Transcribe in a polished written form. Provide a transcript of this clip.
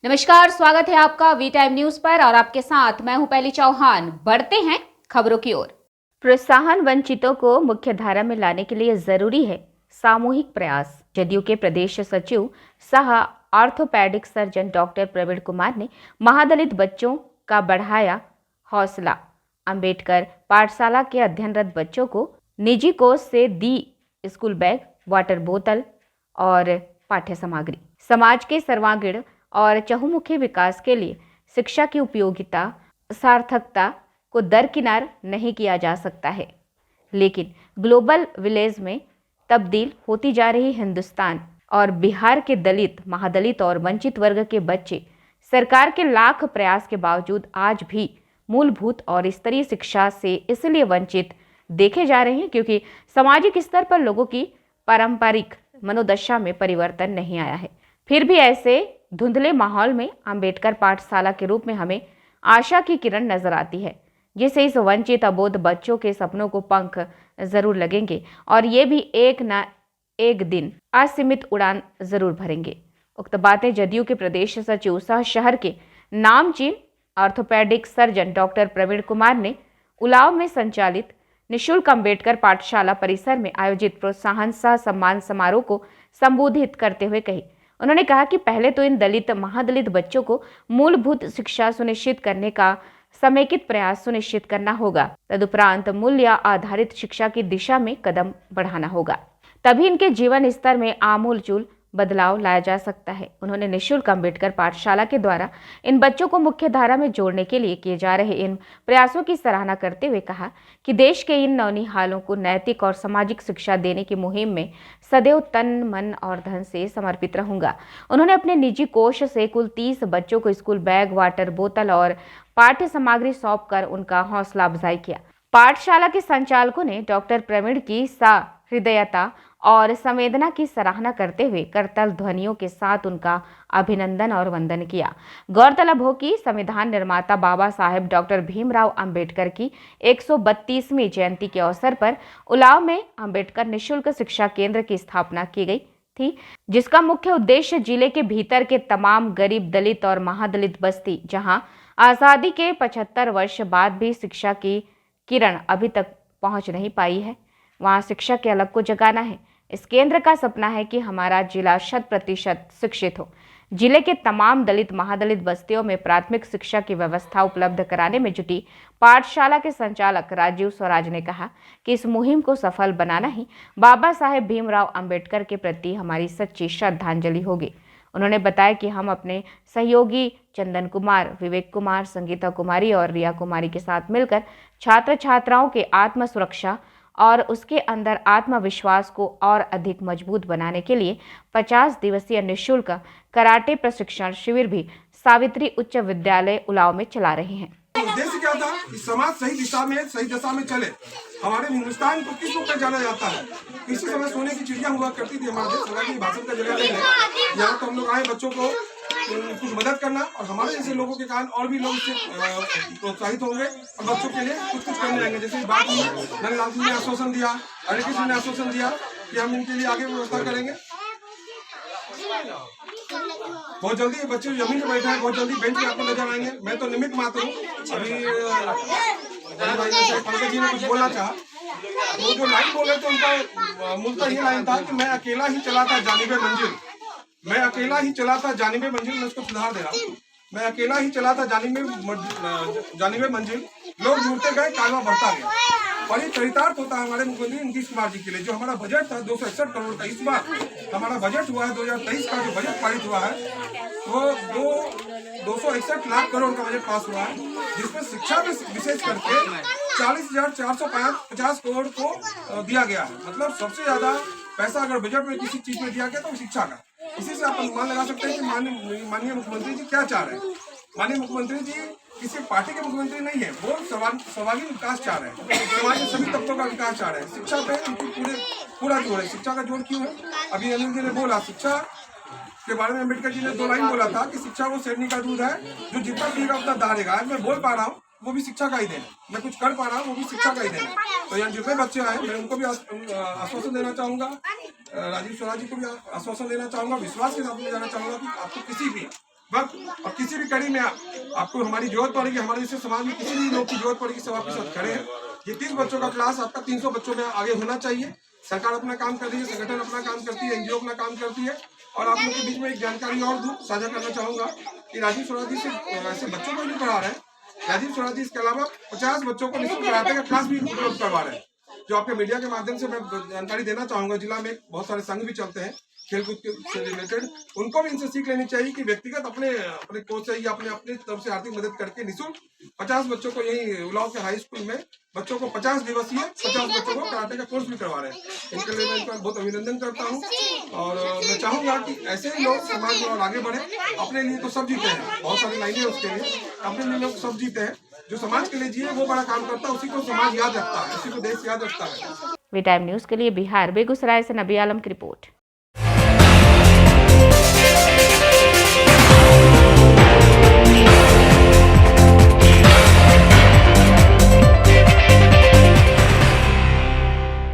नमस्कार, स्वागत है आपका वी टाइम न्यूज पर और आपके साथ मैं हूं पहली चौहान। बढ़ते हैं खबरों की ओर। प्रोत्साहन वंचितों को मुख्य धारा में लाने के लिए जरूरी है सामूहिक प्रयास। जदयू के प्रदेश सचिव सह orthopaedic surgeon doctor Praveen Kumar ने महादलित बच्चों का बढ़ाया हौसला। अंबेडकर पाठशाला के अध्ययनरत बच्चों को निजी कोष से दी स्कूल बैग, वाटर बोतल और पाठ्य सामग्री। समाज के सर्वांगीण और चहुमुखी विकास के लिए शिक्षा की उपयोगिता सार्थकता को दरकिनार नहीं किया जा सकता है, लेकिन ग्लोबल विलेज में तब्दील होती जा रही हिंदुस्तान और बिहार के दलित, महादलित और वंचित वर्ग के बच्चे सरकार के लाख प्रयास के बावजूद आज भी मूलभूत और स्तरीय शिक्षा से इसलिए वंचित देखे जा रहे हैं क्योंकि सामाजिक स्तर पर लोगों की पारंपरिक मनोदशा में परिवर्तन नहीं आया है। फिर भी ऐसे धुंधले माहौल में अंबेडकर पाठशाला के रूप में हमें आशा की किरण नजर आती है, जिससे इस वंचित अबोध बच्चों के सपनों को पंख जरूर लगेंगे और ये भी एक न एक दिन असीमित उड़ान जरूर भरेंगे। उक्त बातें जदयू के प्रदेश सचिव सह शहर के नामचीन orthopaedic surgeon doctor Praveen Kumar ने उलाव में संचालित निःशुल्क अंबेडकर पाठशाला परिसर में आयोजित प्रोत्साहन सह सम्मान समारोह को संबोधित करते हुए कही। उन्होंने कहा कि पहले तो इन दलित, महादलित बच्चों को मूलभूत शिक्षा सुनिश्चित करने का समेकित प्रयास सुनिश्चित करना होगा। तदुपरांत मूल्य आधारित शिक्षा की दिशा में कदम बढ़ाना होगा, तभी इनके जीवन स्तर में आमूलचूल बदलाव लाया जा सकता है। उन्होंने निःशुल्क अंबेडकर पाठशाला के द्वारा इन बच्चों को मुख्य धारा में जोड़ने के लिए किए जा रहे इन प्रयासों की सराहना करते हुए कहा कि देश के इन नौनिहालों को नैतिक और सामाजिक शिक्षा देने की मुहिम में सदैव तन, मन और धन से समर्पित रहूंगा। उन्होंने अपने निजी कोष से कुल 30 बच्चों को स्कूल बैग, वाटर बोतल और पाठ्य सामग्री सौंप कर उनका हौसला अफजाई किया। पाठशाला के संचालकों ने डॉक्टर प्रवीण की सहृदयता और संवेदना की सराहना करते हुए करतल ध्वनियों के साथ उनका अभिनंदन और वंदन किया। गौरतलब हो कि संविधान निर्माता बाबा साहेब डॉक्टर भीमराव अंबेडकर की 132वीं जयंती के अवसर पर उलाव में अंबेडकर निःशुल्क शिक्षा केंद्र की स्थापना की गई थी, जिसका मुख्य उद्देश्य जिले के भीतर के तमाम गरीब, दलित और महादलित बस्ती, जहां आजादी के 75 वर्ष बाद भी शिक्षा की किरण अभी तक पहुंच नहीं पाई है, वहां शिक्षा के अलग को जगाना है। इस केंद्र का सपना है कि हमारा जिला 100% शिक्षित हो। जिले के तमाम दलित, महादलित बस्तियों में प्राथमिक शिक्षा की व्यवस्था उपलब्ध कराने में जुटी पाठशाला के संचालक राजीव स्वराज ने कहा कि इस मुहिम को सफल बनाना ही बाबा साहेब भीमराव अंबेडकर के प्रति हमारी सच्ची श्रद्धांजलि होगी। उन्होंने बताया कि हम अपने सहयोगी चंदन कुमार, विवेक कुमार, संगीता कुमारी और रिया कुमारी के साथ मिलकर छात्र छात्राओं के आत्म सुरक्षा और उसके अंदर आत्मविश्वास को और अधिक मजबूत बनाने के लिए 50 दिवसीय निःशुल्क कराटे प्रशिक्षण शिविर भी सावित्री उच्च विद्यालय उलाव में चला रहे हैं। उद्देश्य क्या था कि समाज सही दिशा में, सही दशा में चले। हमारे हिंदुस्तान को किस रूप में जाना जाता है? किसी समय सोने की चिड़िया हुआ करती थी हमारे देश, भाषण का जगह नहीं है। यहाँ तो हम लोग आए बच्चों को कुछ मदद करना और हमारे जैसे लोगों के कारण और भी लोग इससे प्रोत्साहित होंगे और बच्चों के लिए कुछ करने आएंगे। जैसे बात नंदलाल जी ने आश्वासन दिया, हरे कृष्ण ने आश्वासन दिया कि हम इनके लिए आगे व्यवस्था करेंगे। बहुत जल्दी ये बच्चे जमीन पे बैठे हैं, बहुत जल्दी बेंच पे आपको नजर आएंगे। मैं तो निमित्त मात्र हूँ। अभी पंकज जी ने कुछ बोलना चाहा, वो जो लाइन बोले थे उनका मूलतः ये लाइन था कि मैं अकेला ही चला था जानिबे मंजिल, मैं अकेला ही चला था जानिबे मंजिल। मैं उसको सुधार दे रहा हूँ, मैं अकेला ही चला था जानिबे मंजिल, लोग जुड़ते गए, कालवा बढ़ता गया। और ये चरितार्थ होता है हमारे मुख्यमंत्री नीतीश कुमार जी के लिए। जो हमारा बजट था 261 करोड़ का, इस बार हमारा बजट हुआ है 2023 का जो बजट पारित हुआ है वो 261 लाख करोड़ का बजट पास हुआ है, जिसमें शिक्षा में विशेष करके 40,450 करोड़ को दिया गया है। मतलब सबसे ज्यादा पैसा अगर बजट में किसी चीज में दिया गया तो शिक्षा का। इसी से आप अनुमान लगा सकते हैं कि माननीय मुख्यमंत्री जी क्या चाह रहे हैं। माननीय मुख्यमंत्री जी किसी पार्टी के मुख्यमंत्री नहीं है, वो सर्वांगीण विकास चाह रहे हैं, समाज के सभी तबकों का विकास चाह रहे हैं। शिक्षा पे पूरा जोर है। शिक्षा का जोर क्यों है? अभी अनिल जी ने बोला, शिक्षा के बारे में अम्बेडकर जी ने 2 लाइन बोला था कि शिक्षा वो शेरनी का दूध है जो जितना पिएगा उतना दारेगा। आज मैं बोल पा रहा हूँ वो भी शिक्षा का ही देन, मैं कुछ कर पा रहा हूँ वो भी शिक्षा का ही देन। तो यहाँ जितने बच्चे आए मैं उनको भी आश्वासन देना चाहूंगा, राजीव स्वराज जी को भी आश्वासन देना चाहूंगा, विश्वास के साथ में जाना चाहूंगा कि आपको किसी भी वक्त और किसी भी कड़ी में आपको हमारी जरूरत पड़ेगी, हमारे जैसे समाज में किसी भी लोग की जरूरत पड़ेगी, सब आपके साथ खड़े हैं। ये 30 बच्चों का क्लास आपका 300 बच्चों में आगे होना चाहिए। सरकार अपना काम कर रही है, संगठन अपना काम करती है, एनजीओ अपना काम करती है। और आप लोग के बीच में एक जानकारी और दूं, साझा करना चाहूंगा कि राजीव स्वराजी से ऐसे बच्चों को नहीं पढ़ा रहे हैं। राजीव स्वराजी इसके अलावा 50 बच्चों को निःशुल्क कराटे का क्लास भी उपलब्ध करवा रहे हैं, जो आपके मीडिया के माध्यम से मैं जानकारी देना चाहूंगा। जिला में बहुत सारे संघ भी चलते हैं खेलकूद से रिलेटेड, उनको भी इनसे सीख लेनी चाहिए कि व्यक्तिगत अपने कोच से या अपने तरफ से आर्थिक मदद करके निःशुल्क 50 बच्चों को यही उलाव के हाई स्कूल में बच्चों को 50 दिवसीय 50 बच्चों को कराटे का कोर्स भी करवा रहे हैं। इनके लिए मैं इनका बहुत अभिनंदन करता हूँ और मैं चाहूंगा कि ऐसे ही लोग समाज में और आगे बढ़े। अपने लिए तो सब जीते हैं, बहुत सारी लाइनें उसके लिए, अपने लिए लोग सब जीते हैं। जो समाज के लिए जिए वो बड़ा काम करता है, उसी को समाज याद रखता है, उसी को देश याद रखता है। वी टाइम न्यूज़ के लिए बिहार बेगूसराय से नबी आलम की रिपोर्ट।